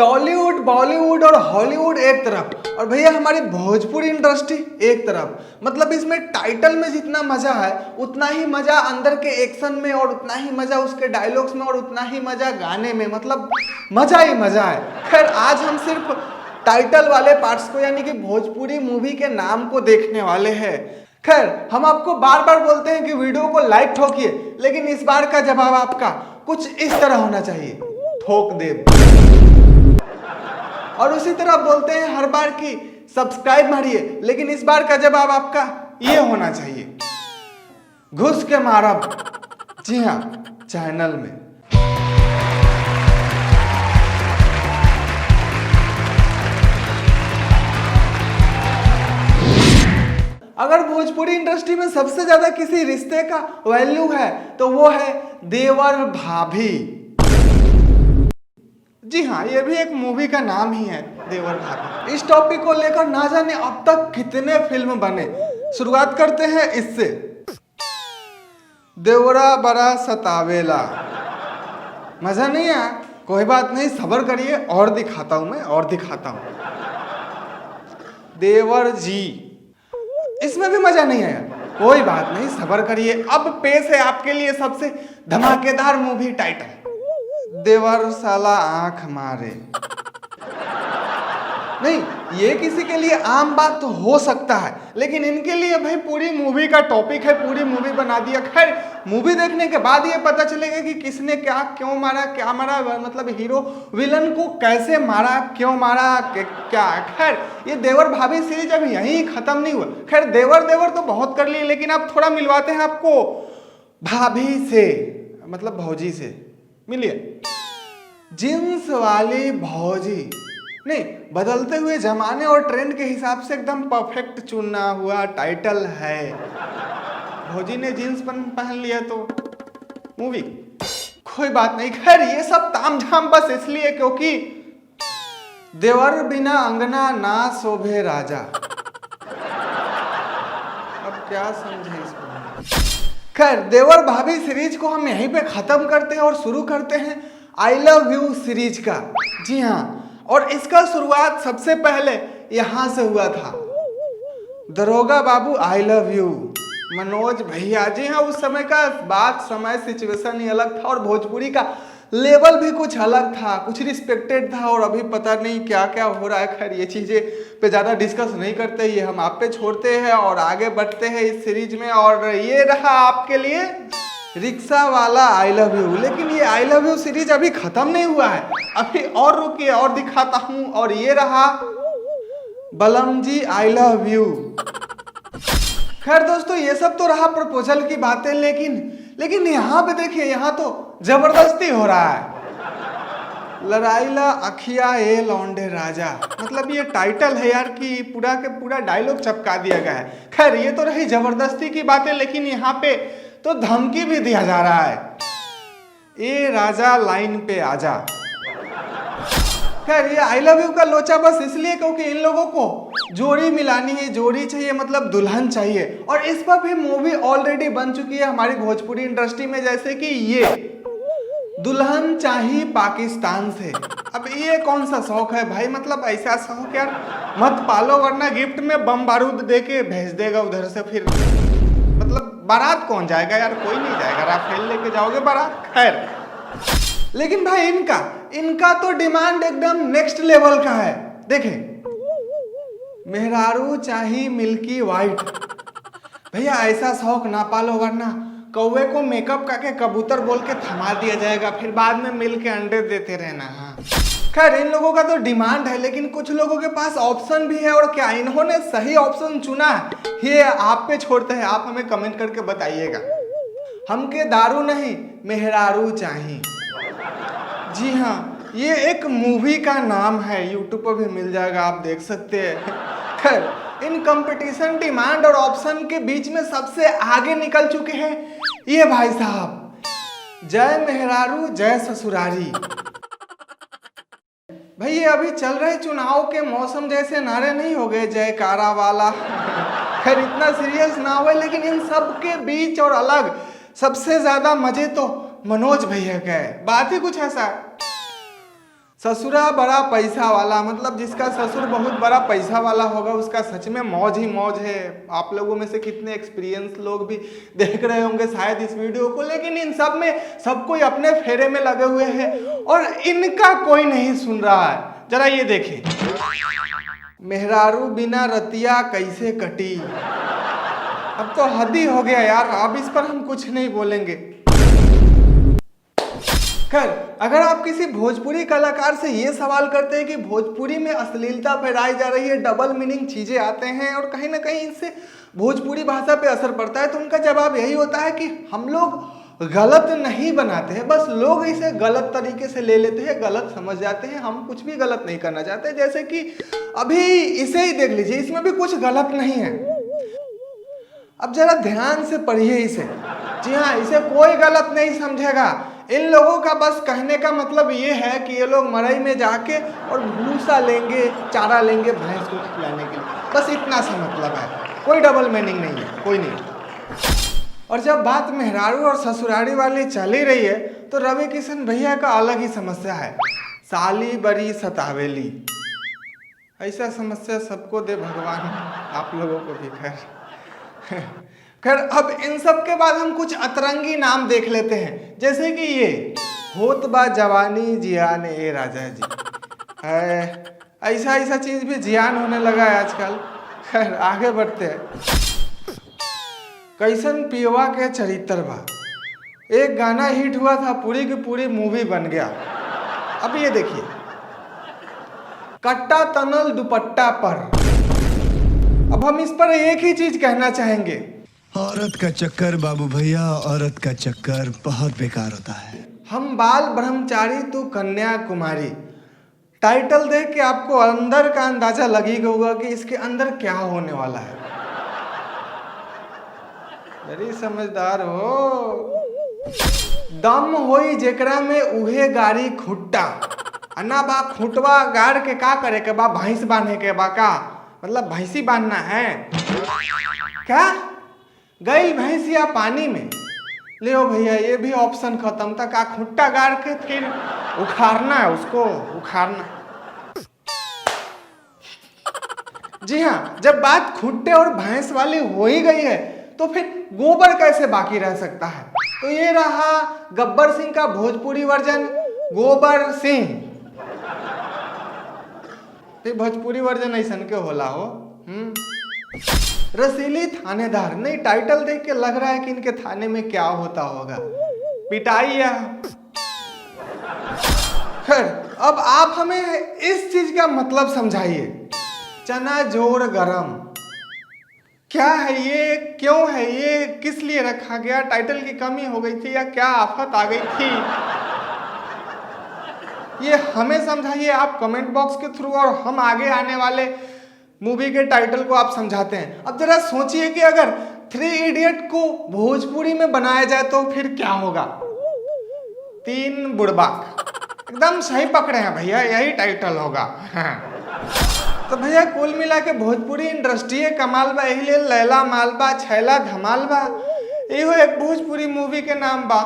टॉलीवुड, बॉलीवुड और हॉलीवुड एक तरफ और भैया हमारी भोजपुरी इंडस्ट्री एक तरफ। मतलब इसमें टाइटल में जितना मजा है उतना ही मजा अंदर के एक्शन में, और उतना ही मजा उसके डायलॉग्स में, और उतना ही मजा गाने में। मतलब मजा ही मजा है। खैर आज हम सिर्फ टाइटल वाले पार्ट्स को यानी कि भोजपुरी मूवी के नाम को देखने वाले हैं। खैर हम आपको बार बार बोलते हैं कि वीडियो को लाइक ठोकिए, लेकिन इस बार का जवाब आपका कुछ इस तरह होना चाहिए, ठोक दे। और उसी तरह बोलते हैं हर बार की सब्सक्राइब मारिए, लेकिन इस बार का जवाब आपका ये होना चाहिए, घुस के मारब। जी हाँ, चैनल में। अगर भोजपुरी इंडस्ट्री में सबसे ज्यादा किसी रिश्ते का वैल्यू है तो वो है देवर भाभी। जी हाँ, ये भी एक मूवी का नाम ही है, देवर भाभी। इस टॉपिक को लेकर ना जाने अब तक कितने फिल्म बने। शुरुआत करते हैं इससे। देवरा बड़ा सतावेला। मजा नहीं आया? कोई बात नहीं, सब्र करिए, और दिखाता हूं मैं, और दिखाता हूं। देवर जी, इसमें भी मजा नहीं आया? कोई बात नहीं, सब्र करिए। अब पेश है आपके लिए सबसे धमाकेदार मूवी टाइटल, देवर साला आंख मारे। नहीं, ये किसी के लिए आम बात तो हो सकता है, लेकिन इनके लिए भाई पूरी मूवी का टॉपिक है, पूरी मूवी बना दिया। खैर मूवी देखने के बाद ये पता चलेगा कि किसने क्या क्यों मारा, क्या मारा, मतलब हीरो विलन को कैसे मारा, क्यों मारा, क्या। खैर ये देवर भाभी सीरीज अभी यहीं खत्म नहीं हुआ। खैर देवर देवर तो बहुत कर लिए, लेकिन अब थोड़ा मिलवाते हैं आपको भाभी से, मतलब भौजी से। मिलिए, जींस वाली भौजी। नहीं, बदलते हुए जमाने और ट्रेंड के हिसाब से एकदम परफेक्ट चुना हुआ टाइटल है। भौजी ने जींस पहन लिया तो मूवी, कोई बात नहीं। खैर ये सब तामझाम बस इसलिए क्योंकि देवर बिना अंगना ना शोभे राजा। अब क्या समझे इसको। खैर देवर भाभी सीरीज को हम यहीं पे खत्म करते हैं और शुरू करते हैं आई लव यू सीरीज का। जी हाँ, और इसका शुरुआत सबसे पहले यहां से हुआ था। दरोगा बाबू आई लव यू, मनोज भैया। जी हाँ, उस समय का बात, समय, सिचुएशन ही अलग था और भोजपुरी का लेवल भी कुछ अलग था, कुछ रिस्पेक्टेड था। और अभी पता नहीं क्या क्या हो रहा है। खैर ये चीजें पे ज्यादा डिस्कस नहीं करते, ये हम आप पे छोड़ते हैं और आगे बढ़ते हैं इस सीरीज में। और ये रहा आपके लिए रिक्शा वाला आई लव यू। लेकिन ये आई लव यू सीरीज अभी खत्म नहीं हुआ है, अभी और रुकिए और दिखाता हूं। और ये रहा बलम जी आई लव यू। खैर दोस्तों, ये सब तो रहा प्रपोजल की बातें, लेकिन यहाँ पे देखिए, यहाँ तो जबरदस्ती हो रहा है। लड़ाईला अखिया ए लौंडे राजा, मतलब ये टाइटल है यार कि पूरा के पूरा डायलॉग चपका दिया गया है। खैर ये तो रही जबरदस्ती की बातें, लेकिन यहाँ पे तो धमकी भी दिया जा रहा है, ए राजा लाइन पे आजा। खैर ये आई लव यू का लोचा बस इसलिए क्योंकि इन लोगों को जोड़ी मिलानी है, जोड़ी चाहिए, मतलब दुल्हन चाहिए। और इस पर भी मूवी ऑलरेडी बन चुकी है हमारी भोजपुरी इंडस्ट्री में, जैसे कि ये दुल्हन चाहिए पाकिस्तान से। अब ये कौन सा शौक है भाई, मतलब ऐसा शौक यार मत पालो, वरना गिफ्ट में बम बारूद दे के भेज देगा उधर से। फिर मतलब बारात कौन जाएगा यार, कोई नहीं जाएगा, राफेल लेके जाओगे बारात। खैर लेकिन भाई इनका तो डिमांड एकदम नेक्स्ट लेवल का है। देखें, मेहरारू चाहिए मिल्की वाइट। भैया ऐसा शौक ना पालो, वरना कौवे को मेकअप करके कबूतर बोल के थमा दिया जाएगा, फिर बाद में मिल के अंडे देते रहना। हाँ खैर इन लोगों का तो डिमांड है, लेकिन कुछ लोगों के पास ऑप्शन भी है। और क्या इन्होंने सही ऑप्शन चुना है, ये आप पे छोड़ते हैं, आप हमें कमेंट करके बताइएगा। हमके दारू नहीं मेहरारू चाहिए। जी हाँ, ये एक मूवी का नाम है, यूट्यूब पर भी मिल जाएगा, आप देख सकते हैं। खैर इन कंपटीशन, डिमांड और ऑप्शन के बीच में सबसे आगे निकल चुके हैं ये भाई साहब, जय मेहरारू जय ससुरारी। भाई ये अभी चल रहे चुनाव के मौसम जैसे नारे नहीं हो गए जयकारा वाला। खैर इतना सीरियस ना हुए, लेकिन इन सब के बीच और अलग सबसे ज्यादा मजे तो मनोज भैया का है। बात ही कुछ ऐसा है, ससुरा बड़ा पैसा वाला, मतलब जिसका ससुर बहुत बड़ा पैसा वाला होगा उसका सच में मौज ही मौज है। आप लोगों में से कितने एक्सपीरियंस लोग भी देख रहे होंगे शायद इस वीडियो को, लेकिन इन सब में सब कोई अपने फेरे में लगे हुए हैं और इनका कोई नहीं सुन रहा है। जरा ये देखें, मेहरारू बिना रतिया कैसे कटी। अब तो हद ही हो गया यार, अब इस पर हम कुछ नहीं बोलेंगे। खैर, अगर आप किसी भोजपुरी कलाकार से ये सवाल करते हैं कि भोजपुरी में अश्लीलता फैलाई जा रही है, डबल मीनिंग चीजें आते हैं और कहीं ना कहीं इससे भोजपुरी भाषा पे असर पड़ता है, तो उनका जवाब यही होता है कि हम लोग गलत नहीं बनाते हैं, बस लोग इसे गलत तरीके से ले लेते हैं, गलत समझ जाते हैं। हम कुछ भी गलत नहीं करना चाहते। जैसे कि अभी इसे ही देख लीजिए, इसमें भी कुछ गलत नहीं है। अब जरा ध्यान से पढ़िए इसे। जी हाँ, इसे कोई गलत नहीं समझेगा। इन लोगों का बस कहने का मतलब ये है कि ये लोग मड़ई में जाके और भूसा लेंगे, चारा लेंगे भैंस को खिलाने के लिए, बस इतना सा मतलब है। कोई डबल मीनिंग नहीं है, कोई नहीं। और जब बात मेहरारू और ससुरारी वाली चल ही रही है तो रवि किशन भैया का अलग ही समस्या है, साली बड़ी सतावेली। ऐसा समस्या सबको दे भगवान, आप लोगों को भी। खैर, अब इन सब के बाद हम कुछ अतरंगी नाम देख लेते हैं, जैसे कि ये होत बा जवानी जियान ए राजा जी। ऐसा ऐसा चीज भी जियान होने लगा है आजकल। खैर, आगे बढ़ते हैं। कैसन पियवा के चरित्र बा, एक गाना हिट हुआ था, पूरी की पूरी मूवी बन गया। अब ये देखिए, कट्टा तनल दुपट्टा पर। अब हम इस पर एक ही चीज कहना चाहेंगे, औरत का चक्कर बाबू भैया, औरत का चक्कर बहुत बेकार होता है। हम बाल ब्रह्मचारी तू कन्या कुमारी। टाइटल देख के आपको अंदर का अंदाजा लगेगा होगा कि इसके अंदर क्या होने वाला है। बड़ी समझदार हो। दम होई जेकरा में उहे गाड़ी खुट्टा। अन्ना बा खुटवा गाड़ के का करे के बा, भैंस बांधे के बा का, मतलब भैंसी बांधना है क्या? गई भैंसिया पानी में, ले ओ भैया ये भी ऑप्शन खत्म था। का खुट्टा गाड़ के फिर उखाड़ना है उसको, उखाड़ना। जी हाँ, जब बात खुट्टे और भैंस वाली हो ही गई है तो फिर गोबर कैसे बाकी रह सकता है? तो ये रहा गब्बर सिंह का भोजपुरी वर्जन, गोबर सिंह। भोजपुरी वर्जन ऐसा के होला हो। रसीली थानेदार, नहीं टाइटल देख के लग रहा है कि इनके थाने में क्या होता होगा, पिटाई या। खैर, अब आप हमें इस चीज का मतलब समझाइए, चना जोर गरम क्या है ये, क्यों है ये, किस लिए रखा गया? टाइटल की कमी हो गई थी या क्या आफत आ गई थी? ये हमें समझाइए आप कमेंट बॉक्स के थ्रू, और हम आगे आने वाले मूवी के टाइटल को आप समझाते हैं। अब जरा सोचिए कि अगर 3 इडियट को भोजपुरी में बनाया जाए तो फिर क्या होगा? 3 बुड़बाक। एकदम सही पकड़े हैं भैया, यही टाइटल होगा। तो भैया कुल मिला के भोजपुरी इंडस्ट्री कमाल बा, यही लैला मालबा छैला धमाल बा, एहो एक भोजपुरी मूवी के नाम बा।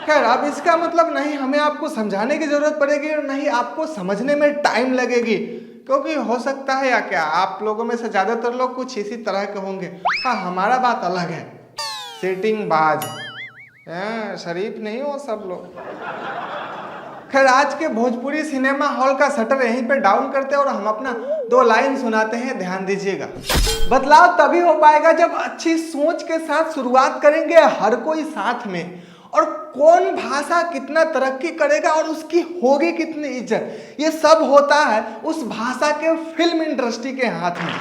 खैर, अब इसका मतलब नहीं हमें आपको समझाने की जरूरत पड़ेगी और नहीं आपको समझने में टाइम लगेगी, क्योंकि हो सकता है या क्या आप लोगों में से ज्यादातर लोग कुछ इसी तरह के होंगे। हाँ, हमारा बात अलग है, सेटिंग बाज, शरीफ नहीं हो सब लोग। खैर, आज के भोजपुरी सिनेमा हॉल का शटर यहीं पे डाउन करते हैं और हम अपना 2 लाइन सुनाते हैं, ध्यान दीजिएगा। बदलाव तभी हो पाएगा जब अच्छी सोच के साथ शुरुआत करेंगे हर कोई साथ में, और कौन भाषा कितना तरक्की करेगा और उसकी होगी कितनी इज्जत, ये सब होता है उस भाषा के फिल्म इंडस्ट्री के हाथ में।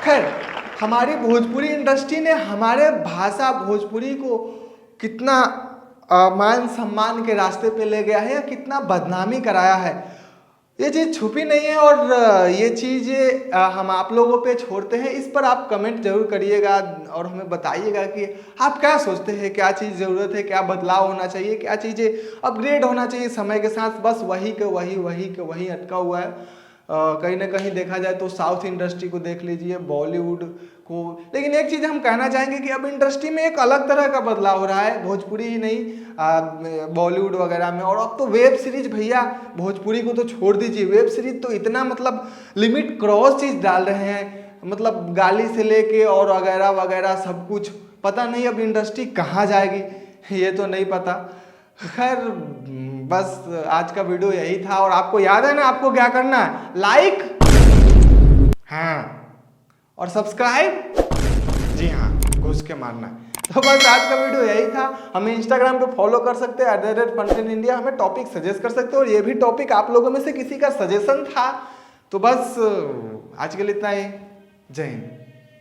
खैर, हमारी भोजपुरी इंडस्ट्री ने हमारे भाषा भोजपुरी को कितना मान सम्मान के रास्ते पे ले गया है या कितना बदनामी कराया है, ये चीज़ छुपी नहीं है। और ये चीज़ें हम आप लोगों पे छोड़ते हैं, इस पर आप कमेंट जरूर करिएगा और हमें बताइएगा कि आप क्या सोचते हैं, क्या चीज़ ज़रूरत है, क्या बदलाव होना चाहिए, क्या चीज़ें अपग्रेड होना चाहिए समय के साथ। बस वही के वही अटका हुआ है। कहीं ना कहीं देखा जाए तो साउथ इंडस्ट्री को देख लीजिए, बॉलीवुड को। लेकिन एक चीज़ हम कहना चाहेंगे कि अब इंडस्ट्री में एक अलग तरह का बदलाव हो रहा है, भोजपुरी ही नहीं बॉलीवुड वगैरह में। और अब तो वेब सीरीज भैया, भोजपुरी को तो छोड़ दीजिए, वेब सीरीज तो इतना मतलब लिमिट क्रॉस चीज़ डाल रहे हैं, मतलब गाली से लेके और वगैरह वगैरह सब कुछ। पता नहीं अब इंडस्ट्री कहाँ जाएगी ये तो नहीं पता। खैर बस आज का वीडियो यही था। और आपको याद है ना आपको क्या करना है, लाइक, हाँ, और सब्सक्राइब, जी हाँ, घुस के मारना है। तो बस आज का वीडियो यही था। हमें इंस्टाग्राम पे फॉलो कर सकते हैं @funtinIndia, हमें टॉपिक सजेस्ट कर सकते हो। और ये भी टॉपिक आप लोगों में से किसी का सजेशन था। तो बस आज के लिए इतना ही। जय हिंद।